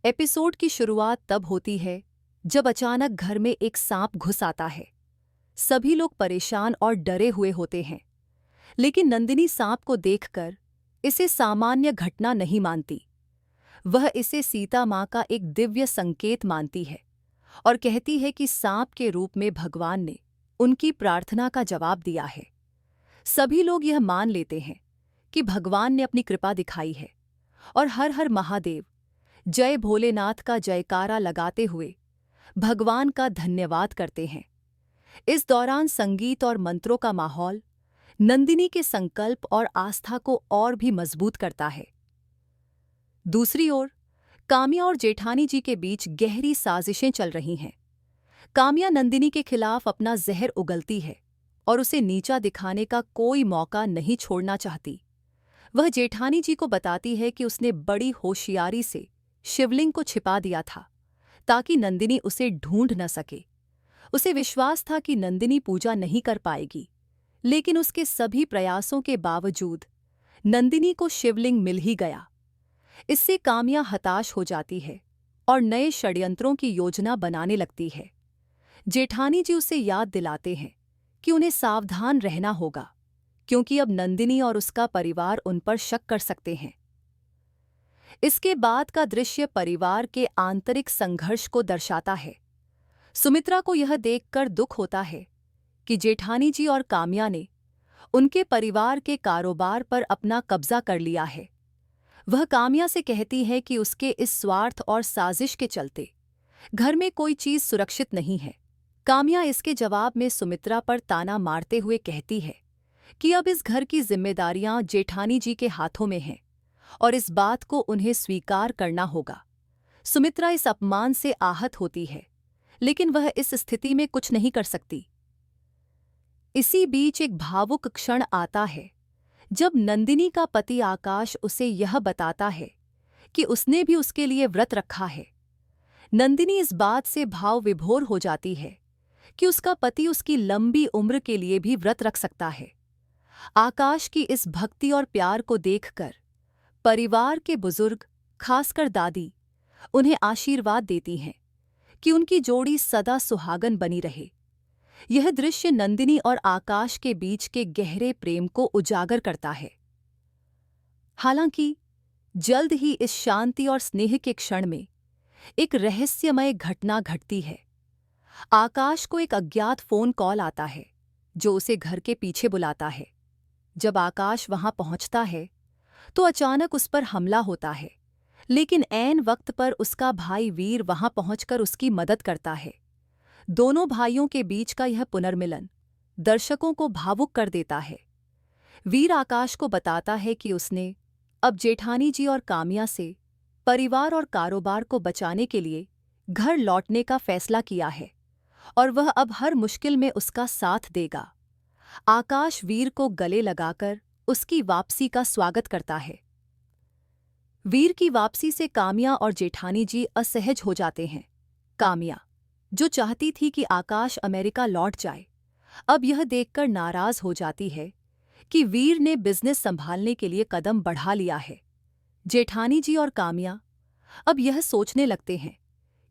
Episode की शुरुआत तब होती है जब अचानक घर में एक सांप घुस आता है। सभी लोग परेशान और डरे हुए होते हैं, लेकिन नंदिनी सांप को देखकर इसे सामान्य घटना नहीं मानती। वह इसे सीता माँ का एक दिव्य संकेत मानती है और कहती है कि सांप के रूप में भगवान ने उनकी प्रार्थना का जवाब दिया है। सभी लोग यह मान लेते हैं कि भगवान ने अपनी कृपा दिखाई है और हर हर महादेव, जय भोलेनाथ का जयकारा लगाते हुए भगवान का धन्यवाद करते हैं। इस दौरान संगीत और मंत्रों का माहौल नंदिनी के संकल्प और आस्था को और भी मजबूत करता है। दूसरी ओर काम्या और जेठानी जी के बीच गहरी साजिशें चल रही हैं। काम्या नंदिनी के खिलाफ अपना जहर उगलती है और उसे नीचा दिखाने का कोई मौका नहीं छोड़ना चाहती। वह जेठानी जी को बताती है कि उसने बड़ी होशियारी से शिवलिंग को छिपा दिया था ताकि नंदिनी उसे ढूंढ न सके। उसे विश्वास था कि नंदिनी पूजा नहीं कर पाएगी, लेकिन उसके सभी प्रयासों के बावजूद नंदिनी को शिवलिंग मिल ही गया। इससे काम्या हताश हो जाती है और नए षड्यंत्रों की योजना बनाने लगती है। जेठानी जी उसे याद दिलाते हैं कि उन्हें सावधान रहना होगा, क्योंकि अब नंदिनी और उसका परिवार उन पर शक कर सकते हैं। इसके बाद का दृश्य परिवार के आंतरिक संघर्ष को दर्शाता है। सुमित्रा को यह देखकर दुख होता है कि जेठानी जी और काम्या ने उनके परिवार के कारोबार पर अपना कब्जा कर लिया है। वह काम्या से कहती है कि उसके इस स्वार्थ और साजिश के चलते घर में कोई चीज सुरक्षित नहीं है। काम्या इसके जवाब में सुमित्रा पर ताना मारते हुए कहती है कि अब इस घर की जिम्मेदारियां जेठानी जी के हाथों में हैं और इस बात को उन्हें स्वीकार करना होगा। सुमित्रा इस अपमान से आहत होती है, लेकिन वह इस स्थिति में कुछ नहीं कर सकती। इसी बीच एक भावुक क्षण आता है जब नंदिनी का पति आकाश उसे यह बताता है कि उसने भी उसके लिए व्रत रखा है। नंदिनी इस बात से भाव विभोर हो जाती है कि उसका पति उसकी लंबी उम्र के लिए भी व्रत रख सकता है। आकाश की इस भक्ति और प्यार को देखकर परिवार के बुजुर्ग, खासकर दादी, उन्हें आशीर्वाद देती हैं कि उनकी जोड़ी सदा सुहागन बनी रहे। यह दृश्य नंदिनी और आकाश के बीच के गहरे प्रेम को उजागर करता है। हालांकि जल्द ही इस शांति और स्नेह के क्षण में एक रहस्यमय घटना घटती है। आकाश को एक अज्ञात फोन कॉल आता है जो उसे घर के पीछे बुलाता है। जब आकाश वहां पहुंचता है तो अचानक उस पर हमला होता है, लेकिन ऐन वक्त पर उसका भाई वीर वहां पहुंचकर उसकी मदद करता है। दोनों भाइयों के बीच का यह पुनर्मिलन दर्शकों को भावुक कर देता है। वीर आकाश को बताता है कि उसने अब जेठानी जी और काम्या से परिवार और कारोबार को बचाने के लिए घर लौटने का फैसला किया है और वह अब हर मुश्किल में उसका साथ देगा। आकाश वीर को गले लगाकर उसकी वापसी का स्वागत करता है। वीर की वापसी से काम्या और जेठानी जी असहज हो जाते हैं। काम्या, जो चाहती थी कि आकाश अमेरिका लौट जाए, अब यह देखकर नाराज हो जाती है कि वीर ने बिजनेस संभालने के लिए कदम बढ़ा लिया है। जेठानी जी और काम्या अब यह सोचने लगते हैं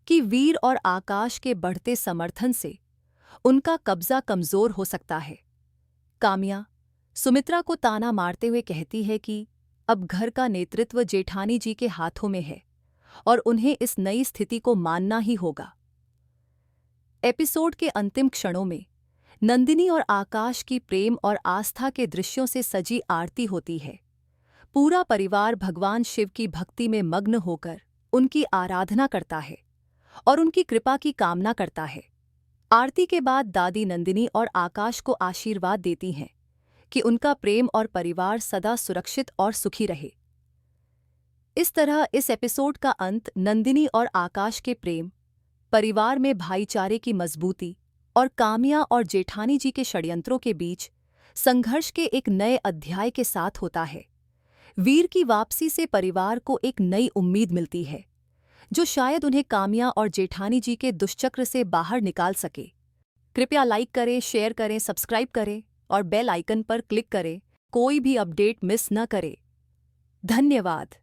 कि वीर और आकाश के बढ़ते समर्थन से उनका कब्जा कमजोर हो सकता है। काम्या सुमित्रा को ताना मारते हुए कहती है कि अब घर का नेतृत्व जेठानी जी के हाथों में है और उन्हें इस नई स्थिति को मानना ही होगा। एपिसोड के अंतिम क्षणों में नंदिनी और आकाश की प्रेम और आस्था के दृश्यों से सजी आरती होती है। पूरा परिवार भगवान शिव की भक्ति में मग्न होकर उनकी आराधना करता है और उनकी कृपा की कामना करता है। आरती के बाद दादी नंदिनी और आकाश को आशीर्वाद देती हैं कि उनका प्रेम और परिवार सदा सुरक्षित और सुखी रहे। इस तरह इस एपिसोड का अंत नंदिनी और आकाश के प्रेम, परिवार में भाईचारे की मजबूती और काम्या और जेठानी जी के षड्यंत्रों के बीच संघर्ष के एक नए अध्याय के साथ होता है। वीर की वापसी से परिवार को एक नई उम्मीद मिलती है, जो शायद उन्हें काम्या और जेठानी जी के दुष्चक्र से बाहर निकाल सके। कृपया लाइक करें, शेयर करें, सब्सक्राइब करें और बेल आइकन पर क्लिक करें, कोई भी अपडेट मिस न करें। धन्यवाद।